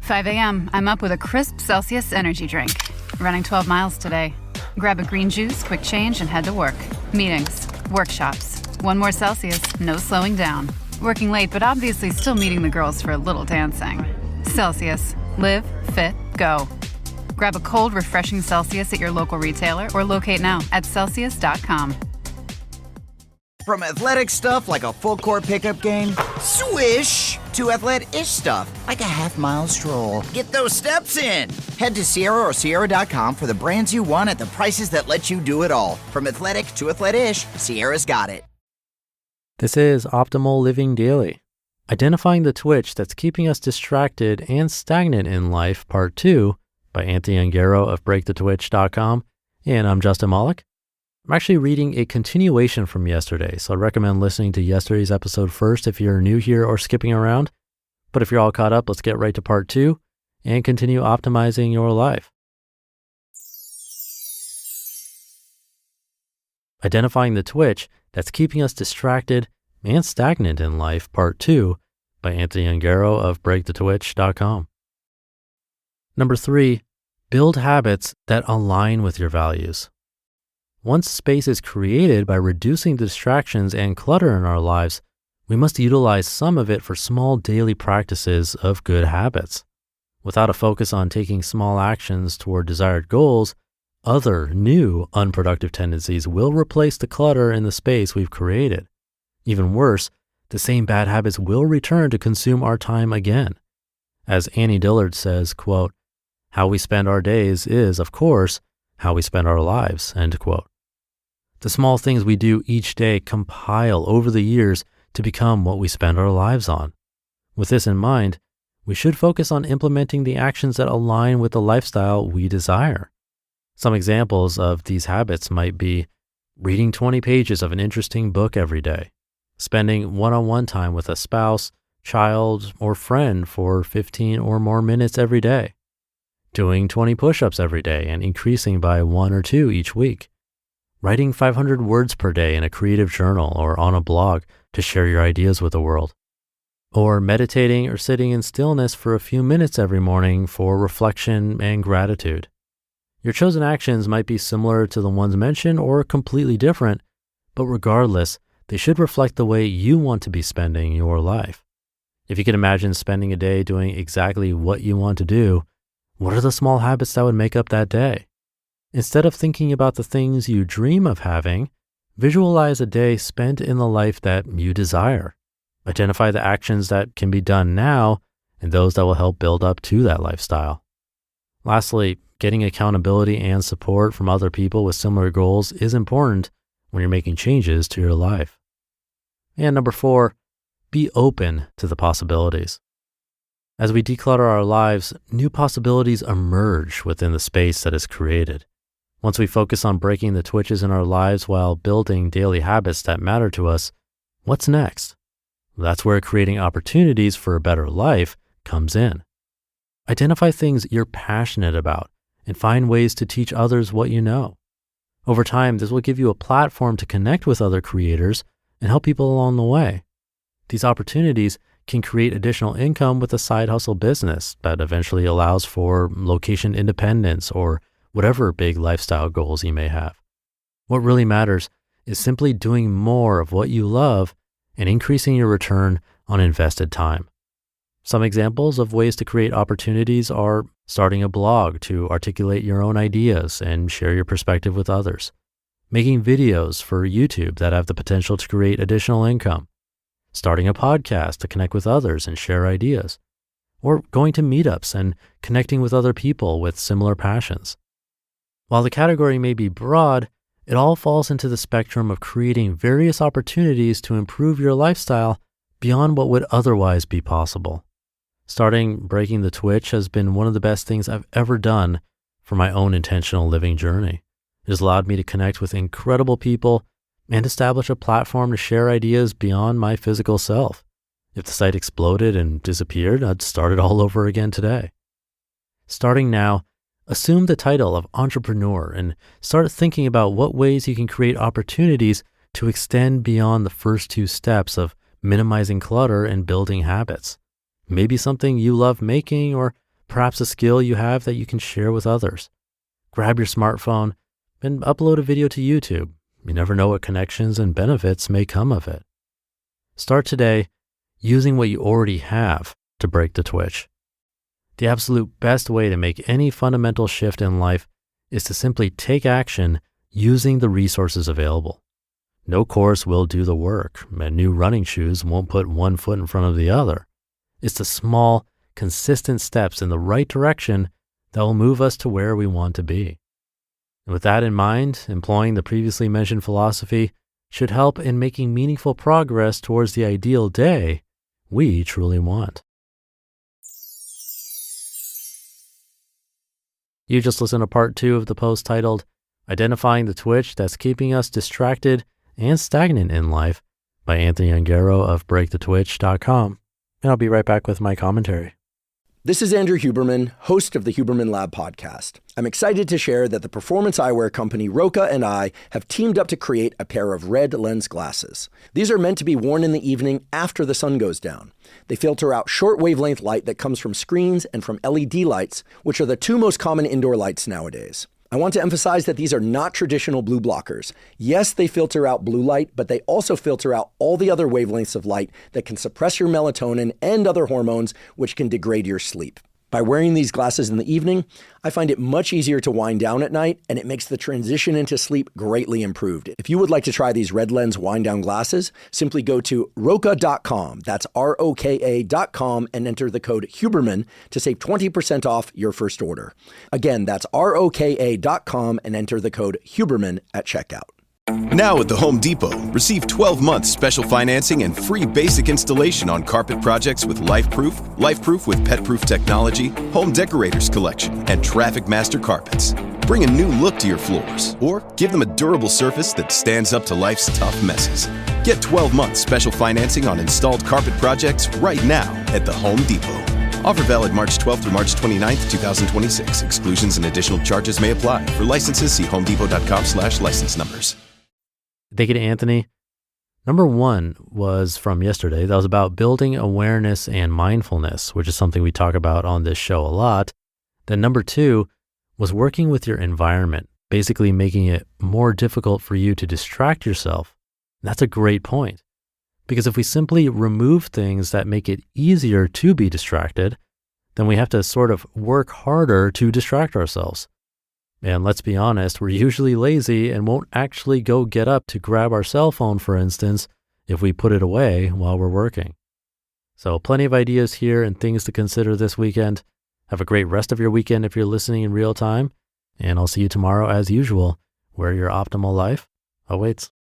5 a.m., I'm up with a crisp Celsius energy drink. Running 12 miles today. Grab a green juice, quick change, and head to work. Meetings, workshops. One more Celsius, no slowing down. Working late, but obviously still meeting the girls for a little dancing. Celsius. Live, fit, go. Grab a cold, refreshing Celsius at your local retailer or locate now at Celsius.com. From athletic stuff like a full-court pickup game, swish, to athletic-ish stuff like a half-mile stroll. Get those steps in. Head to Sierra or Sierra.com for the brands you want at the prices that let you do it all. From athletic to athletic-ish, Sierra's got it. This is Optimal Living Daily, Identifying the Twitch That's Keeping Us Distracted and Stagnant in Life, Part 2, by Anthony Ongaro of BreakTheTwitch.com. And I'm Justin Malik. I'm actually reading a continuation from yesterday, so I'd recommend listening to yesterday's episode first if you're new here or skipping around. But if you're all caught up, let's get right to part 2 and continue optimizing your life. Identifying the Twitch That's Keeping Us Distracted and Stagnant in Life, Part 2, by Anthony Ongaro of BreakTheTwitch.com. Number 3, build habits that align with your values. Once space is created by reducing the distractions and clutter in our lives, we must utilize some of it for small daily practices of good habits. Without a focus on taking small actions toward desired goals, other new unproductive tendencies will replace the clutter in the space we've created. Even worse, the same bad habits will return to consume our time again. As Annie Dillard says, quote, "How we spend our days is, of course, how we spend our lives," end quote. The small things we do each day compile over the years to become what we spend our lives on. With this in mind, we should focus on implementing the actions that align with the lifestyle we desire. Some examples of these habits might be reading 20 pages of an interesting book every day, spending one-on-one time with a spouse, child, or friend for 15 or more minutes every day, doing 20 push-ups every day and increasing by 1 or 2 each week, writing 500 words per day in a creative journal or on a blog to share your ideas with the world, or meditating or sitting in stillness for a few minutes every morning for reflection and gratitude. Your chosen actions might be similar to the ones mentioned or completely different, but regardless, they should reflect the way you want to be spending your life. If you can imagine spending a day doing exactly what you want to do, what are the small habits that would make up that day? Instead of thinking about the things you dream of having, visualize a day spent in the life that you desire. Identify the actions that can be done now and those that will help build up to that lifestyle. Lastly, getting accountability and support from other people with similar goals is important when you're making changes to your life. And number 4, be open to the possibilities. As we declutter our lives, new possibilities emerge within the space that is created. Once we focus on breaking the twitches in our lives while building daily habits that matter to us, what's next? That's where creating opportunities for a better life comes in. Identify things you're passionate about and find ways to teach others what you know. Over time, this will give you a platform to connect with other creators and help people along the way. These opportunities can create additional income with a side hustle business that eventually allows for location independence or whatever big lifestyle goals you may have. What really matters is simply doing more of what you love and increasing your return on invested time. Some examples of ways to create opportunities are starting a blog to articulate your own ideas and share your perspective with others, making videos for YouTube that have the potential to create additional income, starting a podcast to connect with others and share ideas, or going to meetups and connecting with other people with similar passions. While the category may be broad, it all falls into the spectrum of creating various opportunities to improve your lifestyle beyond what would otherwise be possible. Starting breaking the twitch has been one of the best things I've ever done for my own intentional living journey. It has allowed me to connect with incredible people and establish a platform to share ideas beyond my physical self. If the site exploded and disappeared, I'd start it all over again today. Starting now, assume the title of entrepreneur and start thinking about what ways you can create opportunities to extend beyond the first 2 steps of minimizing clutter and building habits. Maybe something you love making or perhaps a skill you have that you can share with others. Grab your smartphone and upload a video to YouTube. You never know what connections and benefits may come of it. Start today using what you already have to break the twitch. The absolute best way to make any fundamental shift in life is to simply take action using the resources available. No course will do the work, and new running shoes won't put one foot in front of the other. It's the small, consistent steps in the right direction that will move us to where we want to be. And with that in mind, employing the previously mentioned philosophy should help in making meaningful progress towards the ideal day we truly want. You just listened to part 2 of the post titled, Identifying the Twitch That's Keeping Us Distracted and Stagnant in Life by Anthony Ongaro of breakthetwitch.com. And I'll be right back with my commentary. This is Andrew Huberman, host of the Huberman Lab podcast. I'm excited to share that the performance eyewear company Roka and I have teamed up to create a pair of red lens glasses. These are meant to be worn in the evening after the sun goes down. They filter out short wavelength light that comes from screens and from LED lights, which are the two most common indoor lights nowadays. I want to emphasize that these are not traditional blue blockers. Yes, they filter out blue light, but they also filter out all the other wavelengths of light that can suppress your melatonin and other hormones, which can degrade your sleep. By wearing these glasses in the evening, I find it much easier to wind down at night, and it makes the transition into sleep greatly improved. If you would like to try these red lens wind down glasses, simply go to roka.com, that's ROKA.com, and enter the code Huberman to save 20% off your first order. Again, that's ROKA.com and enter the code Huberman at checkout. Now at the Home Depot, receive 12 months special financing and free basic installation on carpet projects with LifeProof with pet-proof technology, Home Decorators Collection, and Traffic Master carpets. Bring a new look to your floors, or give them a durable surface that stands up to life's tough messes. Get 12 months special financing on installed carpet projects right now at the Home Depot. Offer valid March 12th through March 29th, 2026. Exclusions and additional charges may apply. For licenses, see homedepot.com/license numbers. Thank you to Anthony. Number 1 was from yesterday. That was about building awareness and mindfulness, which is something we talk about on this show a lot. Then number 2 was working with your environment, basically making it more difficult for you to distract yourself. That's a great point, because if we simply remove things that make it easier to be distracted, then we have to sort of work harder to distract ourselves. And let's be honest, we're usually lazy and won't actually go get up to grab our cell phone, for instance, if we put it away while we're working. So plenty of ideas here and things to consider this weekend. Have a great rest of your weekend if you're listening in real time. And I'll see you tomorrow as usual, where your optimal life awaits.